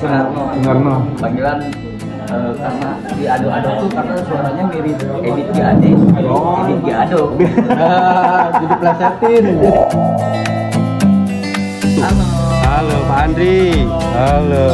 Sunarno. Sunarno. Panggilan karena di Ado-Ado tuh karena suaranya mirip Edit Giade. Oh. Edit Giado. Jadi plesetin. Halo. Halo Pak Andri. Halo.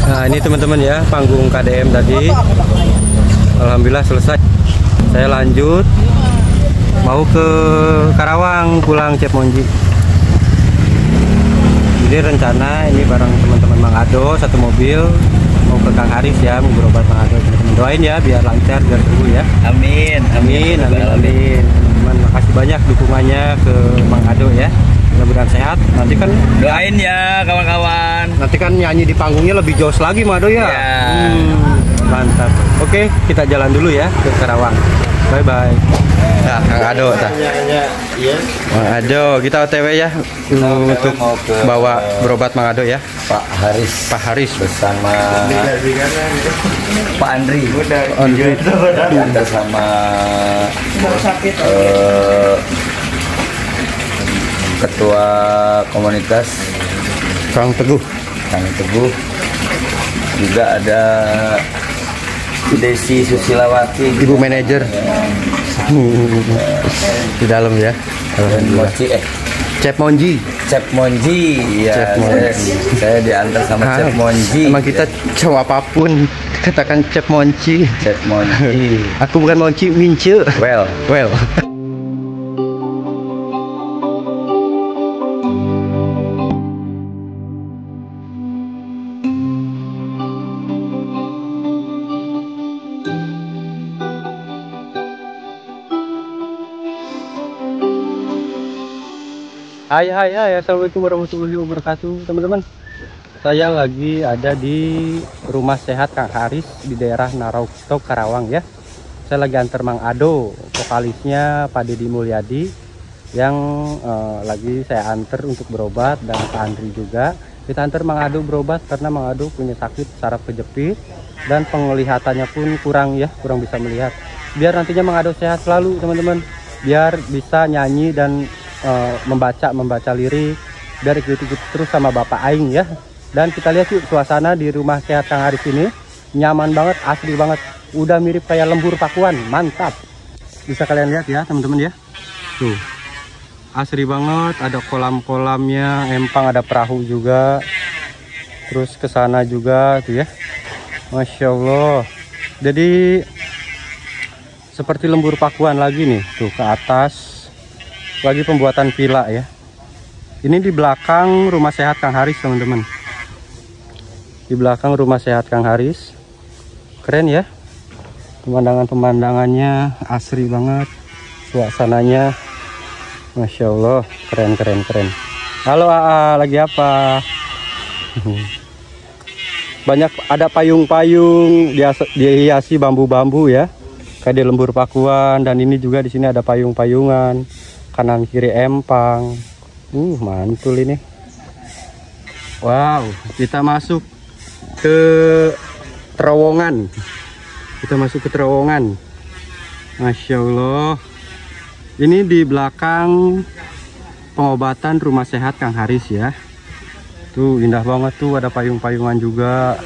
Nah ini teman-teman ya, panggung KDM tadi alhamdulillah selesai. Saya lanjut mau ke Karawang, pulang Cep Monji. Jadi rencana ini bareng teman-teman Mang Ado satu mobil mau ke Kang Haris ya, mau berobat Mang Ado. Teman-teman doain ya biar lancar, biar sembuh ya. Amin. Amin, amin, amin. Teman-teman makasih banyak dukungannya ke Mang Ado ya. Mudah-mudahan sehat. Nanti kan Doain ya kawan-kawan. nanti kan nyanyi di panggungnya lebih jos lagi Mang Ado ya. Ya. Mantap. Oke, kita jalan dulu ya ke Karawang. Bye bye. Nah, Kang Ado tah. Mang Ado, kita OTW ya untuk bawa berobat Mang Ado ya. Pak Haris. Pak Haris Bersama Pak Andri. Andri. Diantar sama Ketua Komunitas Kang Teguh. Kang Teguh. Juga ada Desi Susilawati, Ibu manajer di dalam ya. Alhamdulillah. Moci Cep Monji. Cep Monji ya. Cep Monji. Saya diantar sama Cep Monji. Emang kita cowok apapun katakan Cep Monji. Cep Monji. Aku bukan Monci, Mince. Well. Hai, assalamualaikum warahmatullahi wabarakatuh, teman-teman. Saya lagi ada di Rumah Sehat Kang Haris di daerah Narogong, Karawang ya. Saya lagi antar Mang Ado, vokalisnya Pak Deddy Mulyadi, yang lagi saya antar untuk berobat, dan Pak Andri juga. Kita antar Mang Ado berobat karena Mang Ado punya sakit saraf kejepit dan penglihatannya pun kurang bisa melihat. Biar nantinya Mang Ado sehat selalu, teman-teman. Biar bisa nyanyi dan membaca lirik, biar ikut terus sama Bapak Aing ya. Dan kita lihat yuk suasana di Rumah Sehat Kang Haris ini, nyaman banget, asli banget, udah mirip kayak lembur Pakuan, mantap. Bisa kalian lihat ya teman-teman ya, tuh asli banget, ada kolam-kolamnya, empang, ada perahu juga, terus ke sana juga tuh ya, Masya Allah. Jadi seperti lembur Pakuan lagi nih, tuh ke atas lagi pembuatan villa ya. Ini di belakang Rumah Sehat Kang Haris, teman-teman. Di belakang Rumah Sehat Kang Haris. Keren ya. Pemandangannya asri banget. Suasananya Masya Allah, keren. Halo AA, lagi apa? Banyak ada payung-payung dihiasi bambu-bambu ya. Kayak di lembur Pakuan, dan ini juga di sini ada payung-payungan. Kanan kiri empang, mantul ini. Wow, kita masuk ke terowongan. Masya Allah. Ini di belakang pengobatan Rumah Sehat Kang Haris ya. Tuh indah banget tuh, ada payung-payungan juga,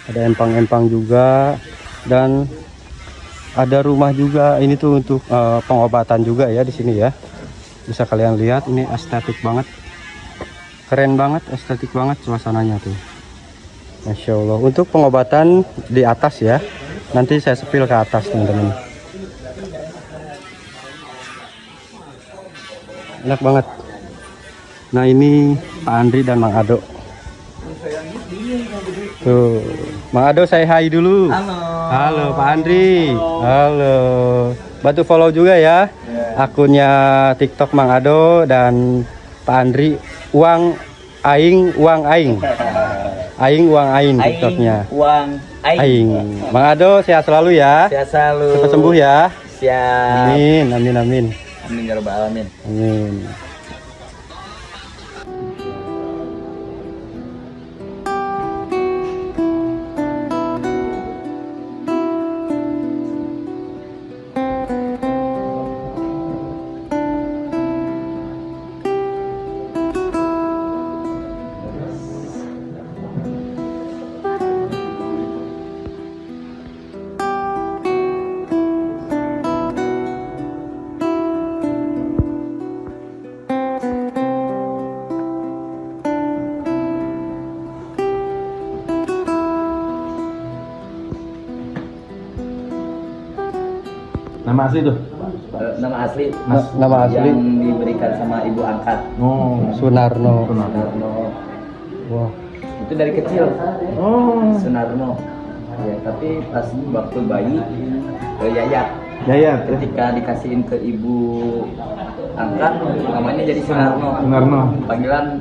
ada empang-empang juga, dan ada rumah juga. Ini tuh untuk pengobatan juga ya di sini ya. Bisa kalian lihat, ini estetik banget, keren banget, estetik banget suasananya tuh. Masya Allah. Untuk pengobatan di atas ya. Nanti saya sepil ke atas teman-teman. Enak banget. Nah ini Pak Andri dan Mang Ado. Tuh, Mang Ado saya hai dulu. Halo Pak Andri. Halo. Bantu follow juga ya akunnya TikTok Mang Ado dan Pak Andri. Uang Aing TikToknya. Uang Aing. Mang Ado sehat selalu ya. Sehat selalu. Cepat sembuh ya. Siap. Amin. Amin ya rabbal alamin. Amin. Nama asli tuh? Nama asli Nama asli yang diberikan sama ibu angkat. Oh, Sunarno. Sunarno. Wah. Itu dari kecil. oh, Sunarno. Ya, tapi pas waktu bayi Yayat. Yayat. Ketika dikasihin ke ibu angkat, namanya jadi Sunarno. Sunarno. Panggilan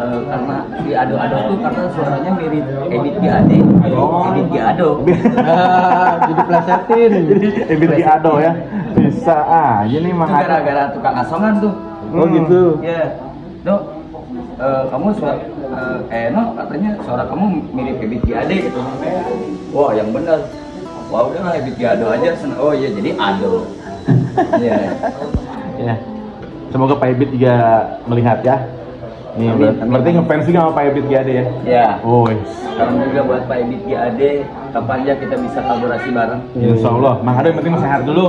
karena diado-ado tuh karena suaranya mirip Ebit Giade. Oh. Ebit Giado. Jadi plesetin. Jadi Ebit Giado ya. Bisa aja nih Itu Mang Ado. gara-gara tukang asongan tuh. Oh gitu. Ya, Dok, kamu suara no katanya suara kamu mirip Ebit Giade gitu. Wah, yang benar. Wah, udahlah Ebit Giado aja. Oh iya, jadi Ado. Iya. Ya. Semoga Pak Ebit juga melihat ya. Nih, Amin, amin. berarti ngefans juga sama Pak Ebit Giade ya? Ya. Oh, Salam juga buat Pak Ebit Giade. Kapan aja kita bisa kolaborasi bareng. insya Allah. Mang Ado yang penting sehat dulu.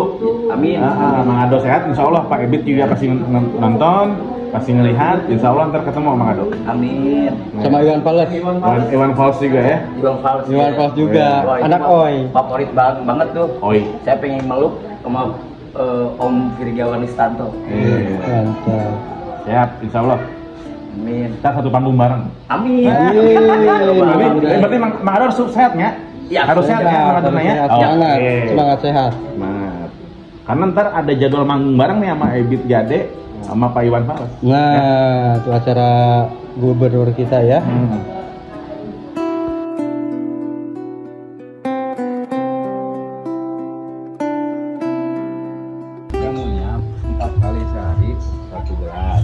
Amin. Mang Ado sehat, insya Allah Pak Ebit juga pasti nonton, pasti ngelihat. Insya Allah ntar ketemu Mang Ado. Amin. Sama Iwan Fals. Iwan Fals juga ya. Iwan Fals. Iwan Fals juga. Wah, itu Anak mah Oi. Favorit banget tuh. Oi. Saya pengen meluk sama Om Virgawan Istanto. Mantap. Sehat, insya Allah. Amin. Kita satu panggung bareng. Amin. Berarti Mang Ado harus sehat ya? Ya, harus sehat ya Mang Ado ya? Sehat, semangat, Oke. semangat sehat. Semangat. Karena ntar ada jadwal manggung bareng nih sama Ebit Giade sama Pak Iwan Fals. Nah, itu acara gubernur kita ya. Jamunya 4 kali sehari 1 gelas.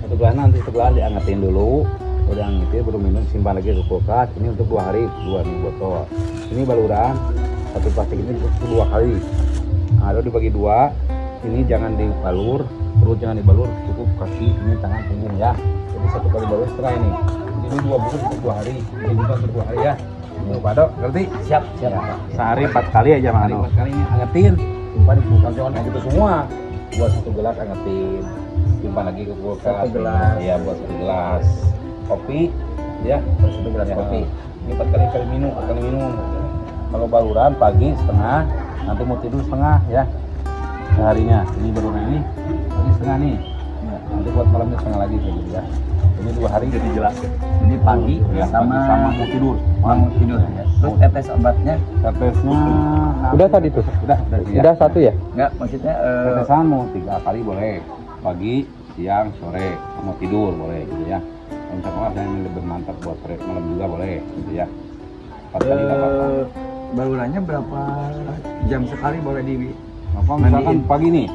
1 gelas nanti 1 gelas diangetin dulu. Udah angetin baru minum, simpan lagi ke kulkas. Ini untuk 2 hari 2 botol. Ini baluran satu plastik ini untuk 2 kali. Nah, ada dibagi 2. Ini jangan dibalur, perut jangan dibalur, cukup kaki ini tangan punggung ya. Jadi 1 kali balur setengah ini. Ini 2 bungkus untuk 2 hari. Ini juga untuk 2 hari ya. Ini Pak Dok, ngerti? Siap, siap. Ya. Sehari 4 kali aja Mang Hari Ado. 4 kali ini angetin, simpan di kulkas jangan kayak gitu semua. Buat 1 gelas angetin, simpan lagi ke kulkas. 1 gelas. Iya, buat 1 gelas. Kopi, ya, buat 1 gelas kopi. Ini 4 kali minum, 4 kali minum. Kalau baluran pagi setengah, nanti mau tidur setengah ya. Seharinya, ini baluran ini pagi setengah nih. Ya, nanti buat malamnya setengah lagi kayak gitu ya. Ini 2 hari jadi jelas. Jadi pagi Ya, sama sama mau tidur. mau tidur ya. Terus tetes obatnya Tetesnya Udah tadi tuh. udah ya. Udah 1 ya? enggak maksudnya Tetesan mau 3 kali boleh, pagi, siang, sore, mau tidur boleh gitu ya. Kalau misalkan saya ini lebih mantap buat malam juga boleh gitu ya. 4 kali nggak apa-apa. balurannya berapa jam sekali boleh di Apa misalkan mandiin? pagi nih,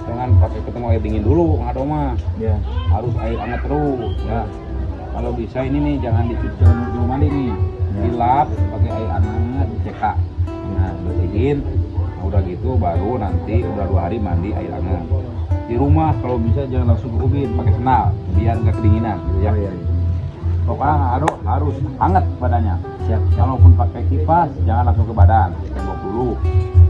jangan pakai ketemu air dingin dulu, nggak ada mah. Ya. Harus air hangat terus ya. Kalau bisa ini nih jangan dicuci dulu mandi nih, dilap pakai air hangat, dicekak. Nah bersihin. Nah, udah gitu baru nanti udah 2 hari mandi air hangat. Di rumah kalau bisa jangan langsung ke ubin pakai sendal biar nggak kedinginan gitu ya. Pokoknya harus hangat badannya. Siap, siap. Kalaupun pakai kipas jangan langsung ke badan, tembok dulu.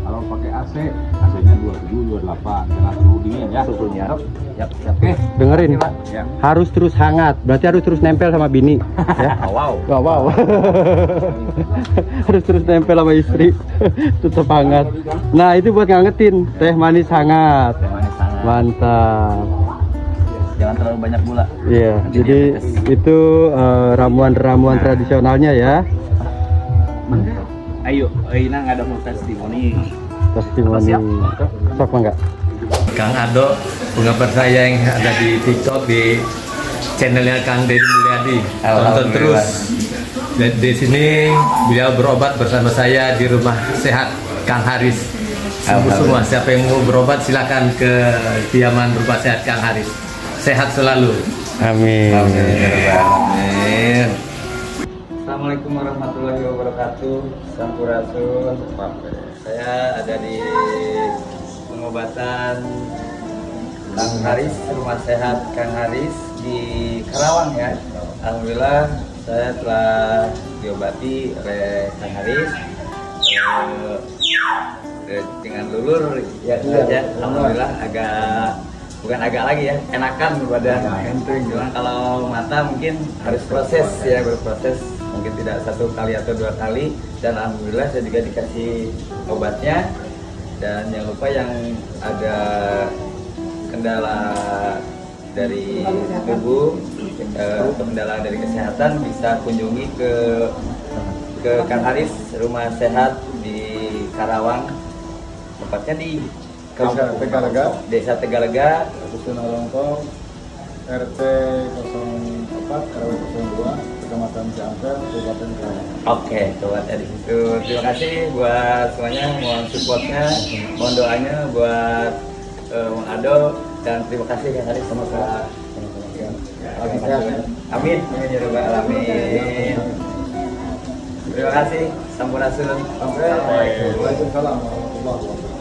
Kalau pakai AC, AC-nya 27, 28, jangan suhu dingin ya. Suhunya. Dok. Siap, siap. Oke. Dengerin. Ya. Harus terus hangat. Berarti harus terus nempel sama bini. Ya. Wow. Wow, wow. Harus terus nempel sama istri. Tetap hangat. Nah, itu buat ngangetin. Teh manis hangat. Teh manis hangat. Mantap. Jangan terlalu banyak gula. Iya, Nanti jadi diabetes. itu ramuan-ramuan tradisionalnya ya. Ayo, Ina nggak ada mau testimoni. Testimoni. Siap? Sok enggak? Kang Ado, penggemar saya yang ada di TikTok di channelnya Kang Deddy Mulyadi. Tonton terus. Di sini beliau berobat bersama saya di rumah sehat Kang Haris. Semua siapa yang mau berobat silakan ke kediaman rumah sehat Kang Haris. Sehat selalu. Amin. Amin. Assalamualaikum warahmatullahi wabarakatuh. Sampurasun. Saya ada di pengobatan Kang Haris, rumah sehat Kang Haris di Karawang ya. Alhamdulillah saya telah diobati oleh Kang Haris dengan lulur ya. Alhamdulillah bukan agak lagi ya, enakan badan enteng. Cuma kalau mata mungkin harus proses ya, berproses mungkin tidak 1 kali atau 2 kali. Dan alhamdulillah saya juga dikasih obatnya Dan jangan lupa yang ada kendala dari tubuh atau kendala dari kesehatan bisa kunjungi ke Kang Haris Rumah Sehat di Karawang, tempatnya di Desa Tegalega, Dusun Alongkong, RT 04 RW 02, Kecamatan Ciampel, Kabupaten Karawang. Oke, buat di situ. Terima kasih buat semuanya, mohon supportnya, mohon doanya buat Bang Ado, dan terima kasih Kang Haris sama-sama. Amin, amin ya rabbal alamin. Terima kasih, sampurasun. Waalaikumsalam warahmatullahi wabarakatuh.